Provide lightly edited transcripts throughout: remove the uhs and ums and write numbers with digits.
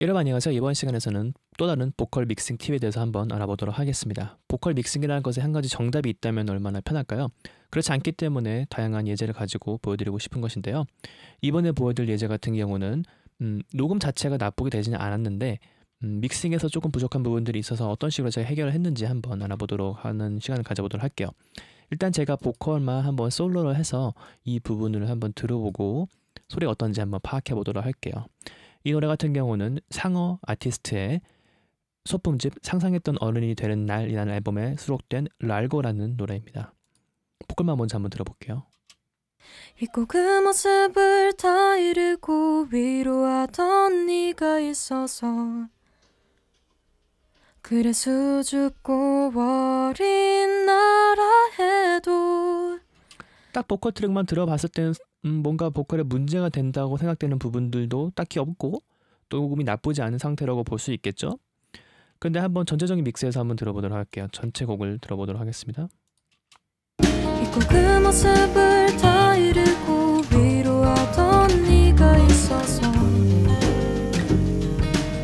여러분 안녕하세요. 이번 시간에서는 또 다른 보컬 믹싱 팁에 대해서 한번 알아보도록 하겠습니다. 보컬 믹싱이라는 것에 한 가지 정답이 있다면 얼마나 편할까요? 그렇지 않기 때문에 다양한 예제를 가지고 보여드리고 싶은 것인데요. 이번에 보여드릴 예제 같은 경우는 녹음 자체가 나쁘게 되지는 않았는데 믹싱에서 조금 부족한 부분들이 있어서 어떤 식으로 제가 해결을 했는지 한번 알아보도록 하는 시간을 가져보도록 할게요. 일단 제가 보컬만 한번 솔로를 해서 이 부분을 한번 들어보고 소리가 어떤지 한번 파악해 보도록 할게요. 이 노래 같은 경우는 상어 아티스트의 소품집 상상했던 어른이 되는 날이라는 앨범에 수록된 랄고라는 노래입니다. 보컬만 먼저 한번 들어볼게요. 잊고 그 모습을 다 잃고 위로하던 네가 있어서 그래 수줍고 어린 나라 해도 딱 보컬 트랙만 들어봤을 때는 뭔가 보컬에 문제가 된다고 생각되는 부분들도 딱히 없고 또 녹음이 나쁘지 않은 상태라고 볼 수 있겠죠. 근데 한번 전체적인 믹스에서 한번 들어보도록 할게요. 전체 곡을 들어보도록 하겠습니다. 잊고 그 모습을 다 잃고 위로하던 네가 있어서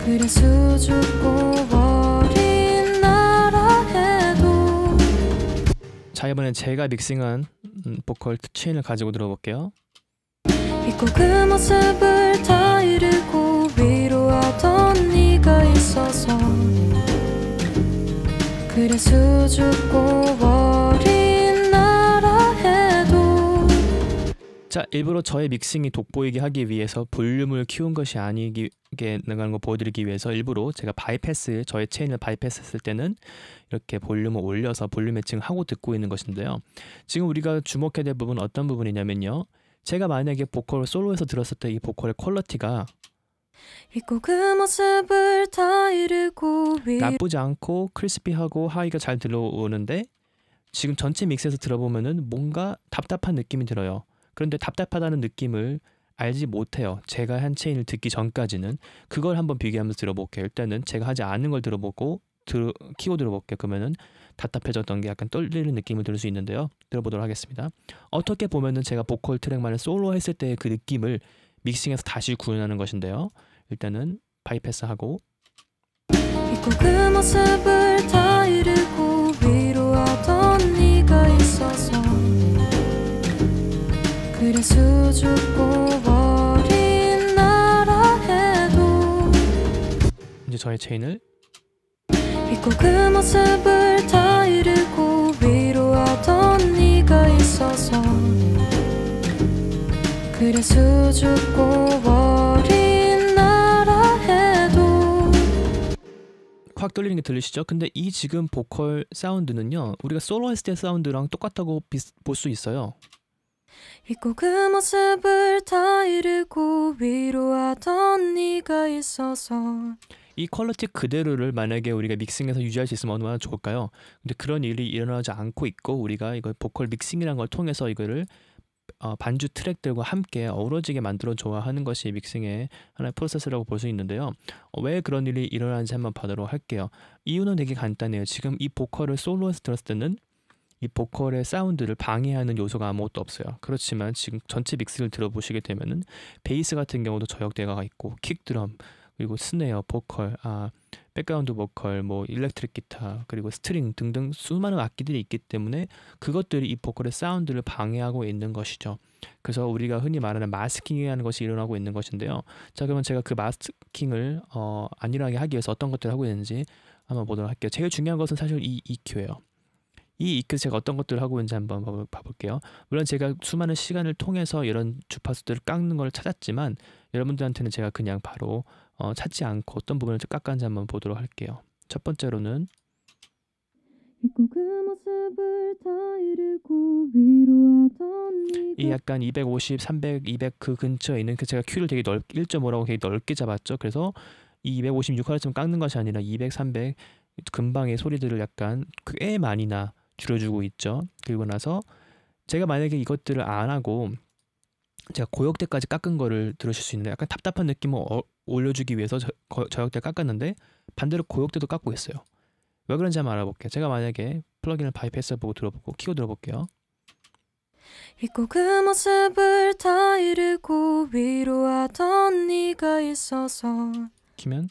그래 수줍고 어린 나라 해도. 자, 이번엔 제가 믹싱한 보컬 체인을 가지고 들어볼게요. 잊고 그 모습을 다 잃고 위로하던 네가 있어서 그래 수줍고 어린 나라 해도. 자, 일부러 저의 믹싱이 돋보이게 하기 위해서 볼륨을 키운 것이 아니게 나가는 거 보여드리기 위해서 일부러 제가 저의 체인을 바이패스했을 때는 이렇게 볼륨을 올려서 볼륨 매칭을 하고 듣고 있는 것인데요. 지금 우리가 주목해야 될 부분은 어떤 부분이냐면요. 제가 만약에 보컬을 솔로에서 들었을 때 이 보컬의 퀄리티가 잊고 그 모습을 다 잃고 나쁘지 않고 크리스피하고 하이가 잘 들어오는데 지금 전체 믹스에서 들어보면은 뭔가 답답한 느낌이 들어요. 그런데 답답하다는 느낌을 알지 못해요. 제가 한 체인을 듣기 전까지는. 그걸 한번 비교하면서 들어볼게요. 일단은 제가 하지 않은 걸 들어보고 키고 들어볼게요. 그러면은 답답해졌던 게 약간 떨리는 느낌을 들을 수 있는데요. 들어보도록 하겠습니다. 어떻게 보면은 제가 보컬 트랙만을 솔로 했을 때의 그 느낌을 믹싱해서 다시 구현하는 것인데요. 일단은 바이패스하고 잊고 그 모습을 다 잃고 위로하던 네가 있어서 그래 수줍고 어린 나라 해도. 이제 저의 체인을 잊고 그 모습을 다 잃고 위로하던 네가 있어서 그래 수줍고 어린 나라 해도. 확 떨리는 게 들리시죠? 근데 이 지금 보컬 사운드는요. 우리가 솔로 했을 때 사운드랑 똑같다고 볼 수 있어요. 잊고 그 모습을 다 잃고 위로하던 네가 있어서. 이 퀄리티 그대로를 만약에 우리가 믹싱해서 유지할 수 있으면 얼마나 좋을까요? 근데 그런 일이 일어나지 않고 있고 우리가 이걸 보컬 믹싱이라는 걸 통해서 이거를 반주 트랙들과 함께 어우러지게 만들어 줘야 하는 것이 믹싱의 하나의 프로세스라고 볼 수 있는데요. 왜 그런 일이 일어나는지 한번 보도록 할게요. 이유는 되게 간단해요. 지금 이 보컬을 솔로에서 들었을 때는 이 보컬의 사운드를 방해하는 요소가 아무것도 없어요. 그렇지만 지금 전체 믹스를 들어보시게 되면은 베이스 같은 경우도 저역대가 있고 킥 드럼 그리고 스네어, 보컬, 백그라운드 보컬, 뭐 일렉트릭 기타, 그리고 스트링 등등 수많은 악기들이 있기 때문에 그것들이 이 보컬의 사운드를 방해하고 있는 것이죠. 그래서 우리가 흔히 말하는 마스킹이라는 것이 일어나고 있는 것인데요. 자, 그러면 제가 그 마스킹을 안 일어나게 하기 위해서 어떤 것들을 하고 있는지 한번 보도록 할게요. 제일 중요한 것은 사실 이 EQ예요. 이 EQ에서 제가 어떤 것들을 하고 있는지 한번 봐볼게요. 물론 제가 수많은 시간을 통해서 이런 주파수들을 깎는 걸 찾았지만 여러분들한테는 제가 그냥 바로 찾지 않고 어떤 부분을 깎았는지 한번 보도록 할게요. 첫 번째로는 잊고 그 모습을 다 잃고 위로하던 이 약간 250, 300, 200 그 근처에 있는 제가 Q를 되게 1.5라고 되게 넓게 잡았죠. 그래서 이 256Hz 깎는 것이 아니라 200, 300 금방의 소리들을 약간 꽤 많이 줄여주고 있죠. 그리고 나서 제가 만약에 이것들을 안 하고 제가 고역대까지 깎은 거를 들으실 수 있는데 약간 답답한 느낌을 올려주기 위해서 저역대 깎았는데 반대로 고역대도 깎고 있어요. 왜 그런지 한번 알아볼게요. 제가 만약에 플러그인을 바이패스 보고 들어보고 키고 들어볼게요. 잊고 그 모습을 다 잃고 위로하던 네가 있어서 키면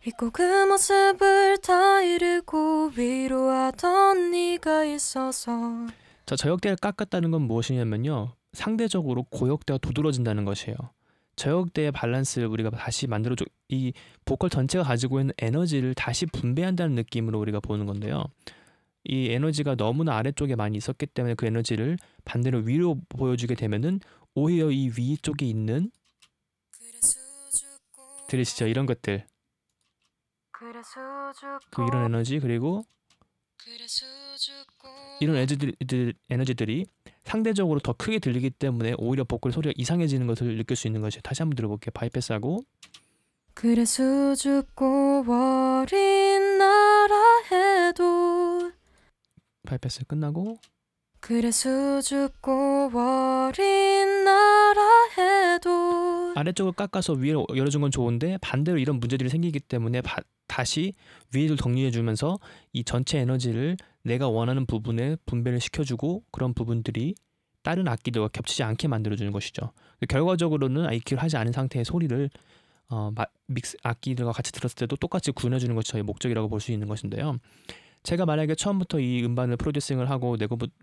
잊고 그 모습을 다 잃고 위로하던 네가 있어서. 자, 저역대를 깎았다는 건 무엇이냐면요. 상대적으로 고역대가 두드러진다는 것이에요. 저역대의 밸런스를 우리가 다시 만들어줘, 이 보컬 전체가 가지고 있는 에너지를 다시 분배한다는 느낌으로 우리가 보는 건데요. 이 에너지가 너무나 아래쪽에 많이 있었기 때문에 그 에너지를 반대로 위로 보여주게 되면은 오히려 이 위쪽에 있는, 들으시죠? 이런 것들, 그 이런 에너지, 그리고 이런 에너지들이 상대적으로 더 크게 들리기 때문에 오히려 보컬 소리가 이상해지는 것을 느낄 수 있는 것이에요. 다시 한번 들어볼게요. 바이패스하고 그래 수줍고 어린 나라 해도. 바이패스 끝나고 그래 수줍고 어린 나라 해도. 아래쪽을 깎아서 위로 열어준 건 좋은데 반대로 이런 문제들이 생기기 때문에 다시 위를 정리해주면서 이 전체 에너지를 내가 원하는 부분에 분배를 시켜주고 그런 부분들이 다른 악기들과 겹치지 않게 만들어주는 것이죠. 결과적으로는 EQ를 하지 않은 상태의 소리를 믹스 악기들과 같이 들었을 때도 똑같이 구현해주는 것이 저희 목적이라고 볼 수 있는 것인데요. 제가 만약에 처음부터 이 음반을 프로듀싱을 하고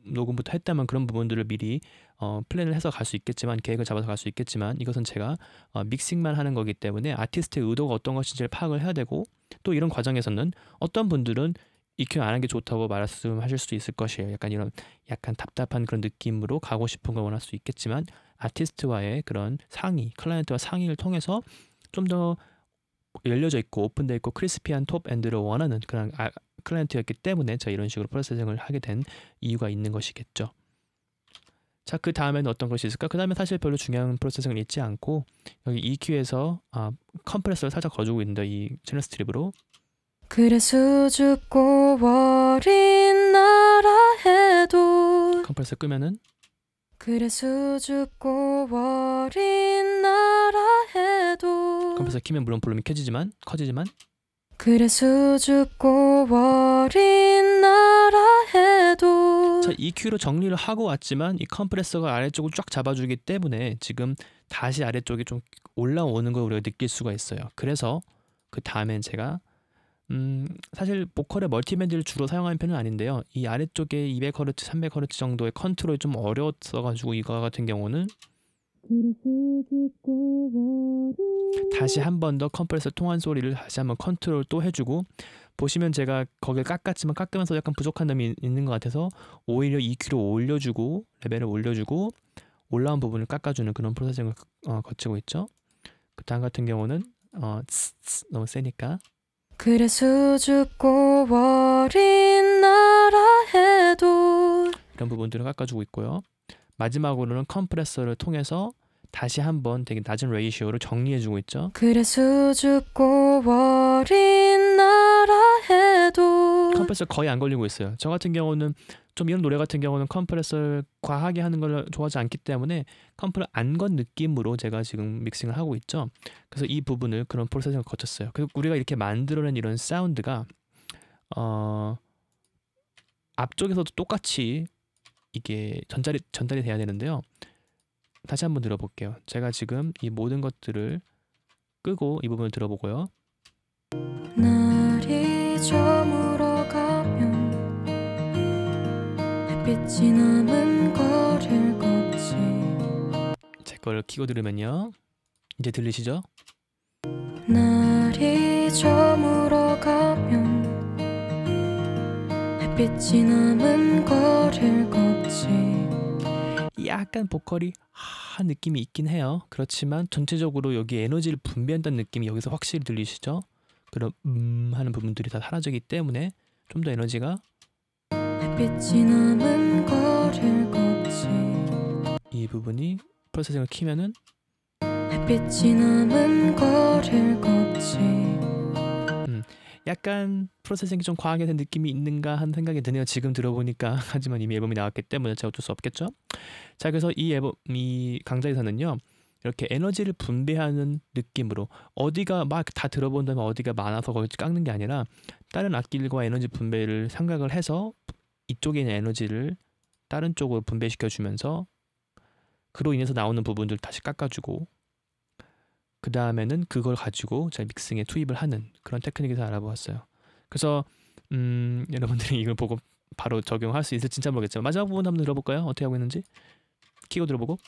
녹음부터 했다면 그런 부분들을 미리 플랜을 해서 갈 수 있겠지만, 계획을 잡아서 갈 수 있겠지만, 이것은 제가 믹싱만 하는 거기 때문에 아티스트의 의도가 어떤 것인지를 파악을 해야 되고, 또 이런 과정에서는 어떤 분들은 EQ 안 하는 게 좋다고 말씀하실 수도 있을 것이에요. 약간 답답한 그런 느낌으로 가고 싶은 걸 원할 수 있겠지만, 아티스트와의 그런 상의, 클라이언트와 상의를 통해서 좀 더 열려져 있고 오픈되어 있고 크리스피한 톱 엔드를 원하는 그런 클라이언트였기 때문에 제가 이런 식으로 프로세싱을 하게 된 이유가 있는 것이겠죠. 자, 그 다음에는 어떤 것이 있을까? 그 다음에 사실 별로 중요한 프로세싱은 있지 않고, 여기 EQ에서 컴프레서를 살짝 거주고 있는데, 이 채널 스트립으로 그래 수줍고 어린 나라 해도. 컴프레서 끄면은 그래 수줍고 어린 나라 해도. 컴프레서 키면 물론 볼륨이 커지지만 그래 수줍고 어린 나라 해도. 자, EQ로 정리를 하고 왔지만 이 컴프레서가 아래쪽을 쫙 잡아주기 때문에 지금 다시 아래쪽이 좀 올라오는 걸 우리가 느낄 수가 있어요. 그래서 그 다음엔 제가 사실 보컬의 멀티밴드를 주로 사용하는 편은 아닌데요. 이 아래쪽에 200Hz, 300Hz 정도의 컨트롤이 좀 어려웠어가지고 이거 같은 경우는 다시 한 번 더 컴프레서 통한 소리를 다시 한번 컨트롤 또 해주고, 보시면 제가 거기를 깎았지만 깎으면서 약간 부족한 점이 있는 것 같아서 오히려 EQ를 올려주고 레벨을 올려주고 올라온 부분을 깎아주는 그런 프로세싱을 거치고 있죠. 그 다음 같은 경우는 너무 세니까 그래 수줍고 어린 나라 해도. 이런 부분들을 깎아주고 있고요. 마지막으로는 컴프레서를 통해서 다시 한번 되게 낮은 레이시오를 정리해주고 있죠. 그래 수줍고 어린 나라 해도. 컴프레서 거의 안 걸리고 있어요. 저 같은 경우는 좀 이런 노래 같은 경우는 컴프레서를 과하게 하는 걸 좋아하지 않기 때문에 컴프레서 안 건 느낌으로 제가 지금 믹싱을 하고 있죠. 그래서 이 부분을 그런 프로세싱을 거쳤어요. 그리고 우리가 이렇게 만들어낸 이런 사운드가 앞쪽에서도 똑같이 이게 전달이 돼야 되는데요. 다시 한번 들어볼게요. 제가 지금 이 모든 것들을 끄고 이 부분을 들어보고요. 날이 저물어 가면 햇빛이 남은 거리를 걷지. 제 거를 켜고 들으면요. 이제 들리시죠? 날이 저물어 가면 햇빛이 남은 거리를 걷지. 약간 보컬이 한 느낌이 있긴 해요. 그렇지만 전체적으로 여기 에너지를 분배한다는 느낌이 여기서 확실히 들리시죠? 그런 하는 부분들이 다 사라지기 때문에 좀 더 에너지가 햇빛이 남은 거리를 걷지. 이 부분이 프로세싱을 키면은 햇빛이 남은 거리를 걷지. 약간 프로세싱이 좀 과하게 된 느낌이 있는가 하는 생각이 드네요. 지금 들어보니까. 하지만 이미 앨범이 나왔기 때문에 제가 어쩔 수 없겠죠. 자, 그래서 이 강좌에서는요, 이렇게 에너지를 분배하는 느낌으로 어디가 막 다 들어본다면 어디가 많아서 거기 깎는 게 아니라 다른 악기들과 에너지 분배를 생각을 해서 이쪽에 있는 에너지를 다른 쪽으로 분배시켜 주면서 그로 인해서 나오는 부분들 다시 깎아주고, 그 다음에는 그걸 가지고 제가 믹싱에 투입을 하는 그런 테크닉에서 알아보았어요. 그래서 여러분들이 이걸 보고 바로 적용할 수 있을지 진짜 모르겠지만 마지막 부분 한번 들어볼까요? 어떻게 하고 있는지 키고 들어보고.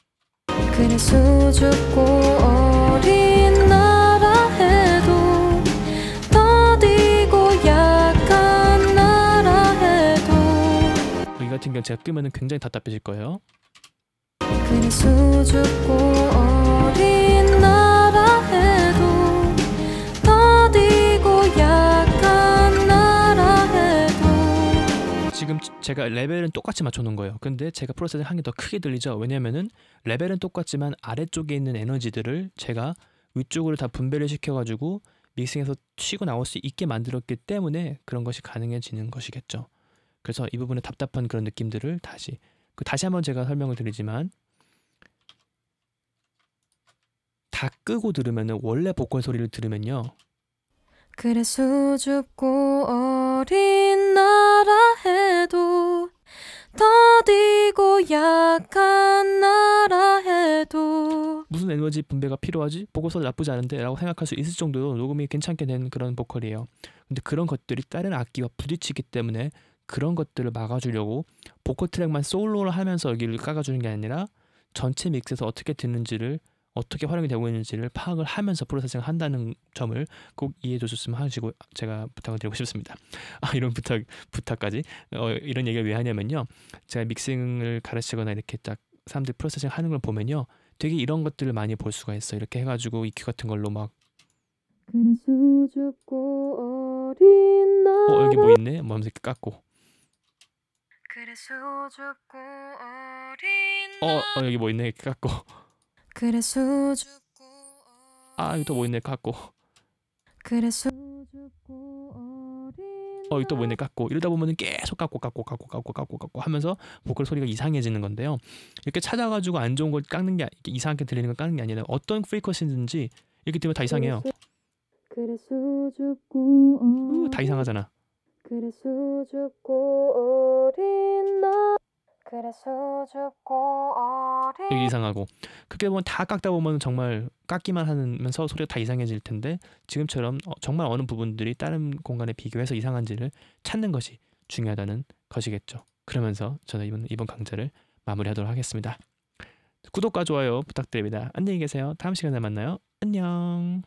그래 수줍고 어린 나라 해도 더디고 약한 나라 해도 여기 같은 경우 제가 끄면은 굉장히 답답해질 거예요. 그래 수줍고 어린 나라 해도 더디고 약한 나라 해도 지금 제가 레벨은 똑같이 맞춰놓은 거예요. 근데 제가 프로세싱 한 게 더 크게 들리죠. 왜냐면은 레벨은 똑같지만 아래쪽에 있는 에너지들을 제가 위쪽으로 다 분배를 시켜가지고 믹싱해서 튀고 나올 수 있게 만들었기 때문에 그런 것이 가능해지는 것이겠죠. 그래서 이 부분에 답답한 그런 느낌들을 다시 한번 제가 설명을 드리지만 다 끄고 들으면은 원래 보컬 소리를 들으면요. 그래 수줍고 어린 나라 해도 더디고 약한 나라 해도 무슨 에너지 분배가 필요하지? 보컬 소리 나쁘지 않은데? 라고 생각할 수 있을 정도로 녹음이 괜찮게 된 그런 보컬이에요. 근데 그런 것들이 다른 악기와 부딪히기 때문에 그런 것들을 막아주려고 보컬 트랙만 솔로를 하면서 여기를 깔아주는 게 아니라 전체 믹스에서 어떻게 듣는지를 어떻게 활용이 되고 있는지를 파악을 하면서 프로세싱을 한다는 점을 꼭 이해해 주셨으면 하시고 제가 부탁을 드리고 싶습니다. 이런 부탁까지 이런 얘기를 왜 하냐면요. 제가 믹싱을 가르치거나 이렇게 딱 사람들이 프로세싱 하는 걸 보면요. 되게 이런 것들을 많이 볼 수가 있어. 이렇게 해가지고 EQ 같은 걸로 막 그래 수줍고 어린 나라 여기 뭐 있네? 뭐 하면서 이렇게 깎고 그래 수줍고 어린 나라 여기 뭐 있네? 이렇게 깎고 그래 수줍고 여기 또 뭐 있네? 깎고 그래 수줍고 어린 여기 또 뭐 있네? 깎고 이러다 보면은 계속 깎고 하면서 보컬 소리가 이상해지는 건데요. 이렇게 찾아가지고 안 좋은 걸 깎는 게 이렇게 이상하게 들리는 걸 깎는 게 아니라 어떤 프리퀀시든지 이렇게 들으면 다 이상해요. 그래 수줍고 다 이상하잖아. 그래 수줍고 어린 나 그래 수줍고 어린 여기 이상하고 그렇게 보면 다 깎다 보면 정말 깎기만 하면서 소리가 다 이상해질 텐데 지금처럼 정말 어느 부분들이 다른 공간에 비교해서 이상한지를 찾는 것이 중요하다는 것이겠죠. 그러면서 저는 이번 강좌를 마무리하도록 하겠습니다. 구독과 좋아요 부탁드립니다. 안녕히 계세요. 다음 시간에 만나요. 안녕.